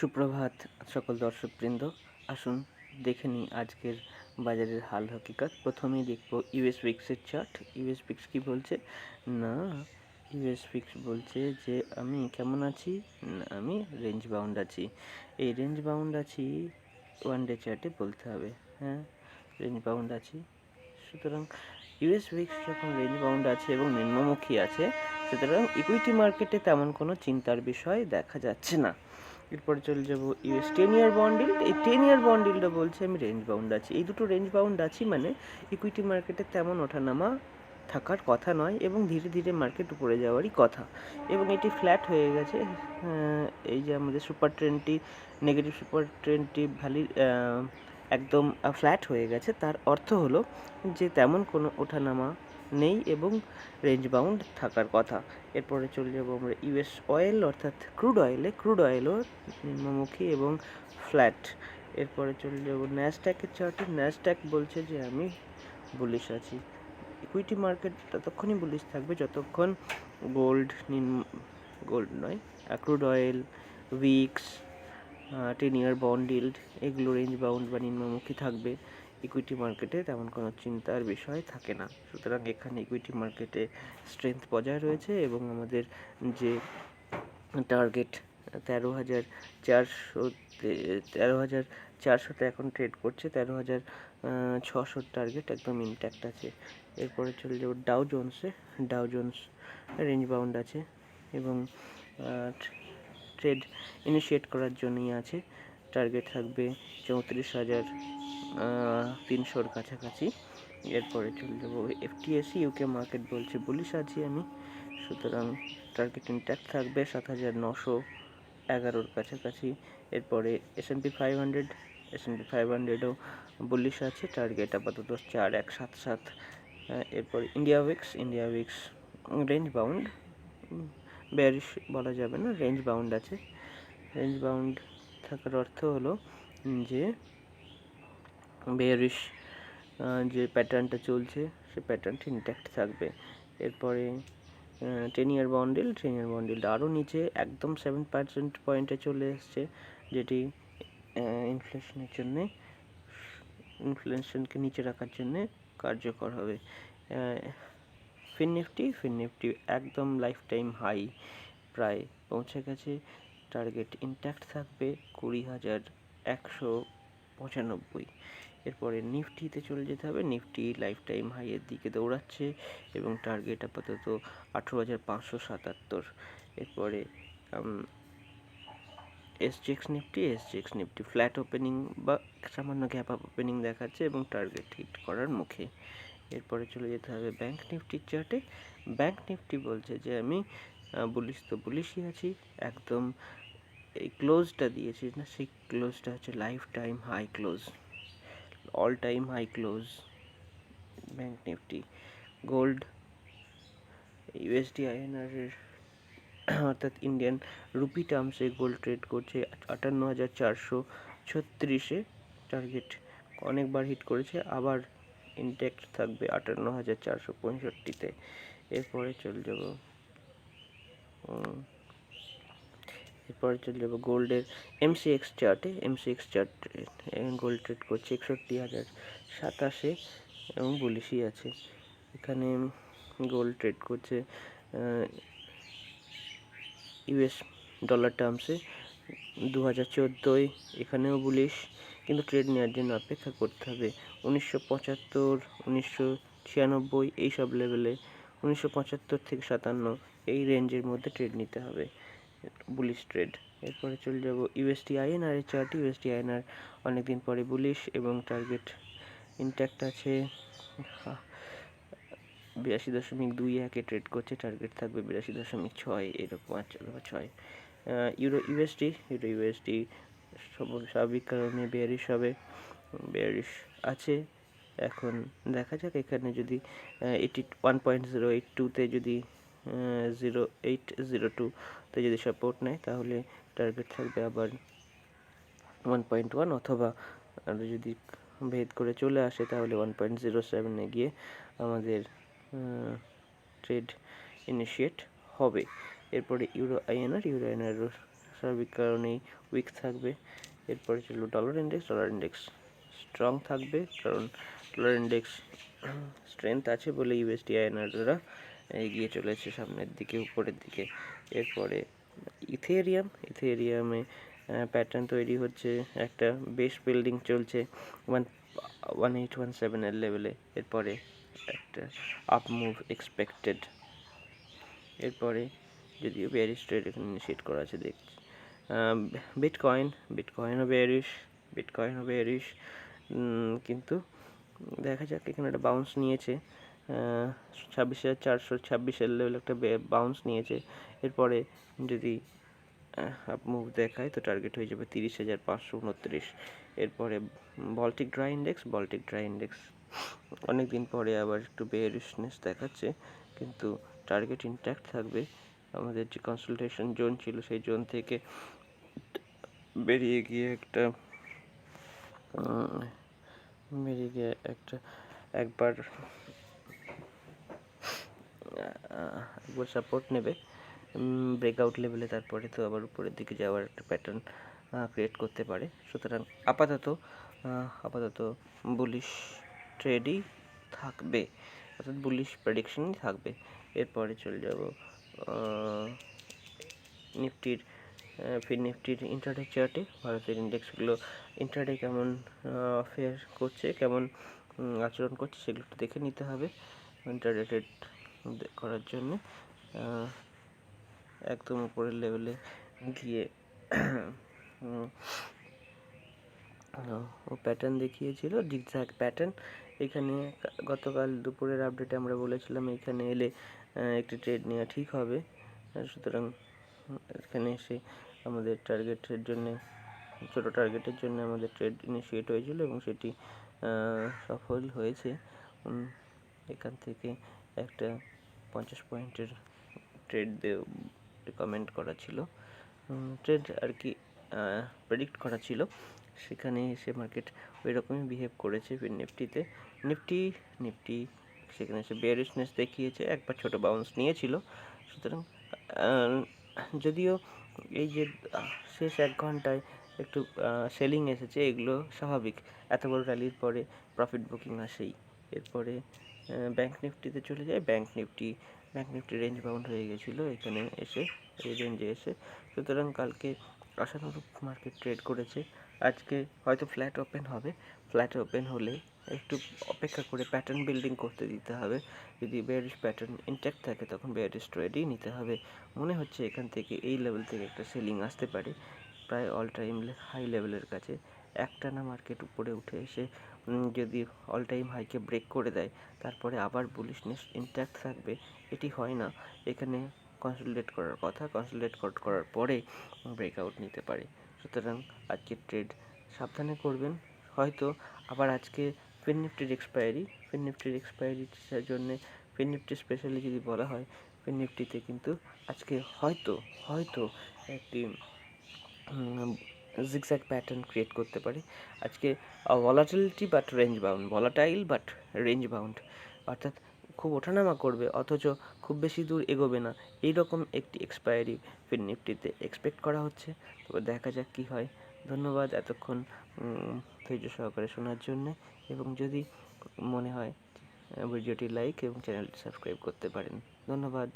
সুপ্রভাত সকল দর্শকবৃন্দ। আসুন দেখে নিই আজকের বাজারের হাল হকিকত। প্রথমেই দেখব ইউএস উইক্সের চার্ট। ইউএস উইক্স কী বলছে? না, ইউএস উইক্স বলছে যে আমি কেমন আছি? আমি রেঞ্জ বাউন্ড আছি। এই রেঞ্জ বাউন্ড আছি ওয়ান ডে চার্টে বলতে হবে। হ্যাঁ, রেঞ্জ বাউন্ড আছি। সুতরাং ইউএস উইক্স যখন রেঞ্জ বাউন্ড আছে এবং নিম্নমুখী আছে, সুতরাং ইকুইটি মার্কেটে তেমন কোনো চিন্তার বিষয় দেখা যাচ্ছে না। এরপরে চলে যাব ইউএস 10 ইয়ার বন্ড ইল্ড। এই 10 ইয়ার বন্ড ইল্ডটা বলছে আমি রেঞ্জ বাউন্ড আছি। এই দুটো রেঞ্জ বাউন্ড আছি মানে ইকুইটি মার্কেটে তেমন ওঠানামা থাকার কথা নয় এবং ধীরে ধীরে মার্কেট উপরে যাওয়ারই কথা, এবং এটি ফ্ল্যাট হয়ে গেছে। এই যে আমাদের সুপার ট্রেন্ডটি, নেগেটিভ সুপার ট্রেন্ডটি একদম ফ্ল্যাট হয়ে গেছে, তার অর্থ হলো যে তেমন কোনো ওঠানামা নেই এবং রেঞ্জ বাউন্ড থাকার কথা। এরপরে চলে যাব আমরা ইউএস অয়েল অর্থাৎ ক্রুড অয়েলও নিম্নমুখী এবং ফ্ল্যাট। এরপরে চলে যাব ন্যাসড্যাকের চার্টে। ন্যাসড্যাক বলছে যে আমি বুলিশ আছি। ইকুইটি মার্কেট ততক্ষণই বুলিশ থাকবে যতক্ষণ গোল্ড নয়, ক্রুড অয়েল, উইক্স, 10 ইয়ার বন্ড ইল্ড এগুলো রেঞ্জ বাউন্ড বা নিম্নমুখী থাকবে। ইকুইটি মার্কেটে তেমন কোনো চিন্তার বিষয় থাকে না। সুতরাং এখানে ইকুইটি মার্কেটে স্ট্রেংথ বজায় রয়েছে এবং আমাদের যে টার্গেট 13,400তে এখন ট্রেড করছে, 13,600 টার্গেট একদম ইনট্যাক্ট আছে। এরপরে চলে যাব ডাউ জোন্স রেঞ্জ বাউন্ড আছে এবং ট্রেড ইনিশিয়েট করার জন্যই আছে। টার্গেট থাকবে 34,300-র কাছাকাছি। এরপরে চলে যাবো এফটিএসি ইউকে মার্কেট বলছে বুলিশ আছি আমি, সুতরাং টার্গেট ইনট্যাক্ট থাকবে 7,911-র কাছাকাছি। এরপরে এস&পি 500ও বুলিশ আছে, টার্গেট আপাতত 4177। এরপর India weeks range bound, bearish বলা যাবে না, রেঞ্জ বাউন্ড আছে। রেঞ্জ বাউন্ড থাকার অর্থ হলো যে বেয়ারিশ যে প্যাটার্নটা চলছে সে প্যাটার্নটি ইনট্যাক্ট থাকবে। এরপরে 10 ইয়ার বন্ড ইল্ড আরও নিচে একদম 7% পয়েন্টে চলে এসছে, যেটি ইনফ্লেশনকে নিচে রাখার জন্য কার্যকর হবে। ফিন নিফটি একদম লাইফ টাইম হাই প্রায় পৌঁছে গেছে, টার্গেট ইনট্যাক্ট থাকবে 20,195। এরপরে নিফটিতে চলে যেতে হবে। নিফটি লাইফ টাইম হাইয়ের দিকে দৌড়াচ্ছে এবং টার্গেট আপাতত 18,577। এরপরে এসজিএক্স নিফটি ফ্ল্যাট ওপেনিং বা সামান্য গ্যাপ আপ ওপেনিং দেখাচ্ছে এবং টার্গেট হিট করার মুখে। এরপরে চলে যেতে হবে ব্যাংক নিফটির চার্টে। ব্যাংক নিফটি বলছে যে আমি বুলিশই আছি, একদম এই ক্লোজটা দিয়েছি না, সেই ক্লোজটা হচ্ছে life time high close, all time high close bank Nifty. Gold USD INR এর অর্থাৎ ইন্ডিয়ান রুপি টার্মসে গোল্ড ট্রেড করছে 58,436-এ, টার্গেট অনেকবার হিট করেছে, আবার ইনট্যাক্ট থাকবে 58,465-তে। এরপরে চলে যাব গোল্ডের এমসিএক্স চার্টে। গোল্ড ট্রেড করছে 61,027-এ এবং বুলিশই আছে। এখানে গোল্ড ট্রেড করছে ইউএস ডলার টার্মসে 2014, এখানেও বুলিশ, কিন্তু ট্রেড নেওয়ার জন্য অপেক্ষা করতে হবে 1975, 1996 এইসব লেভেলে, 1975 থেকে 57 এই রেঞ্জের মধ্যে ট্রেড নিতে হবে, বুলিশ ট্রেড। এরপরে চলে যাব ইউএসডি আইএনআর এর চার্ট। ইউএসডি আইএনআর অনেকদিন পরে বুলিশ এবং টার্গেট ইনট্যাক্ট আছে 82.21-এ ট্রেড করছে, টার্গেট থাকবে 82.6, এরকম 6। ইউরো ইউএসডি স্বাভাবিক কারণে বেয়ারিশ আছে। এখন দেখা যাক এখানে যদি 1.082-তে যদি 0802-তে যদি সাপোর্ট নেয় তাহলে টার্গেট থাকবে আবার 1.1, অথবা যদি ভেদ করে চলে আসে তাহলে 1.07-এ গিয়ে আমাদের ট্রেড ইনিশিয়েট হবে। এরপরে ইউরো আইএনআর স্বাভাবিক কারণেই উইক থাকবে। এরপরে চলবে dollar index. Dollar index strong থাকবে, কারণ ডলার ইন্ডেক্স স্ট্রেংথ আছে বলে ইউএসডি আইএনআররা এগিয়ে চলেছে সামনের দিকে, উপরের দিকে। এরপরে ইথেরিয়ামে প্যাটার্ন তৈরি হচ্ছে, একটা বেস বিল্ডিং চলছে 1817 এর লেভেলে। এরপরে একটা আপ মুভ এক্সপেক্টেড। এরপরে যদিও বেয়ারিশ ট্রেড এখানে ইনিশিয়েট করা আছে দেখছি। বিটকয়েনও বেয়ারিশ, কিন্তু দেখা যাক। এখানে একটা বাউন্স নিয়েছে 26,426 লেভেল, একটা বাউন্স নিয়েছে। এরপরে যদি আপ মুভ দেখায় তো টার্গেট হয়ে যাবে 30,529। এরপরে বল্টিক ড্রাই ইন্ডেক্স অনেক দিন পরে আবার একটু বেয়ারিশনেস দেখাচ্ছে, কিন্তু টার্গেট ইনট্যাক্ট থাকবে। আমাদের যে কনসালটেশন জোন ছিল সেই জোন থেকে বেরিয়ে গিয়ে একবার সাপোর্ট নেবে ব্রেকআউট লেভেলে, তারপরে তো আবার উপরের দিকে যাওয়ার একটা প্যাটার্ন ক্রিয়েট করতে পারে। সুতরাং আপাতত বুলিশ ট্রেডই থাকবে, অর্থাৎ বুলিশ প্রেডিকশনই থাকবে। এরপরে চলে যাব নিফটির ইন্টারডে চার্টে। ভারতের ইন্ডেক্সগুলো ইন্টারডে কেমন ফেয়ার করছে, কেমন আচরণ করছে, সেগুলো একটু দেখে নিতে হবে ইন্টারডে ট্রেড করার জন্য। একদম উপরের লেভেলে গিয়ে ও প্যাটার্ন দেখিয়েছিল, জিগজ্যাগ প্যাটার্ন। এখানে গতকাল দুপুরের আপডেটে আমরা বলেছিলাম এখানে এলে একটি ট্রেড নেওয়া ঠিক হবে। সুতরাং এখানে এসে আমাদের ছোটো টার্গেটের জন্য আমাদের ট্রেড ইনিশিয়েট হয়েছিল এবং সেটি সফল হয়েছে। এখান থেকে একটা 50 পয়েন্টের ট্রেড রেকমেন্ড করা ছিল, ট্রেড আর কি প্রেডিক্ট করা ছিল। সেখানে এসে মার্কেট ওই রকমই বিহেভ করেছে। নিফটি সেখানে এসে বেয়ারিশনেস দেখিয়েছে, একবার ছোট বাউন্স নিয়েছিল। সুতরাং যদিও এই যে শেষ 1 ঘন্টায় একটু সেলিং এসেছে, এগুলো স্বাভাবিক, এত বড় র্যালির পরে প্রফিট বুকিং আসেই। এরপরে ব্যাঙ্ক নিফটিতে চলে যায়। ব্যাঙ্ক নিফটি রেঞ্জ বাউন্ড হয়ে গেছিলো এখানে এসে, এই রেঞ্জে এসে। সুতরাং কালকে আশানুরূপ মার্কেট ট্রেড করেছে। আজকে হয়তো ফ্ল্যাট ওপেন হবে। ফ্ল্যাট ওপেন হলে একটু অপেক্ষা করে প্যাটার্ন বিল্ডিং করতে দিতে হবে। যদি বেয়ারিশ প্যাটার্ন ইনট্যাক্ট থাকে তখন বেয়ারিশ ট্রেডই নিতে হবে। মনে হচ্ছে এখান থেকে এই লেভেল থেকে একটা সেলিং আসতে পারে, প্রায় অল টাইম হাই লেভেলের কাছে। একটানা মার্কেট উপরে উঠে এসে যদি অল টাইম হাইকে ব্রেক করে দেয়, তারপরে আবার বুলিশনেস ইনট্যাক্ট থাকবে, এটি হয় না। এখানে কনসলিডেট করার কথা, কনসলিডেট করার পরে ব্রেকআউট নিতে পারে। সুতরাং আজকের ট্রেড সাবধানে করবেন। হয়তো আবার আজকে ফিন নিফটির এক্সপায়ারির জন্যে ফিন নিফটি স্পেশালি যদি বলা হয়, ফিন নিফটিতে কিন্তু আজকে হয়তো একটি জিগজ্যাগ প্যাটার্ন ক্রিয়েট করতে পারে। আজকে ভলাটাইল বাট রেঞ্জ বাউন্ড, অর্থাৎ খুব ওঠানামা করবে অথচ খুব বেশি দূর এগোবে না, এইরকম একটি এক্সপায়ারি ফিন নিফটিতে এক্সপেক্ট করা হচ্ছে। তবে দেখা যাক কী হয়। ধন্যবাদ এতক্ষণ ধৈর্য সহকারে শোনার জন্যে, এবং যদি মনে হয় ভিডিওটি লাইক এবং চ্যানেলটি সাবস্ক্রাইব করতে পারেন। ধন্যবাদ।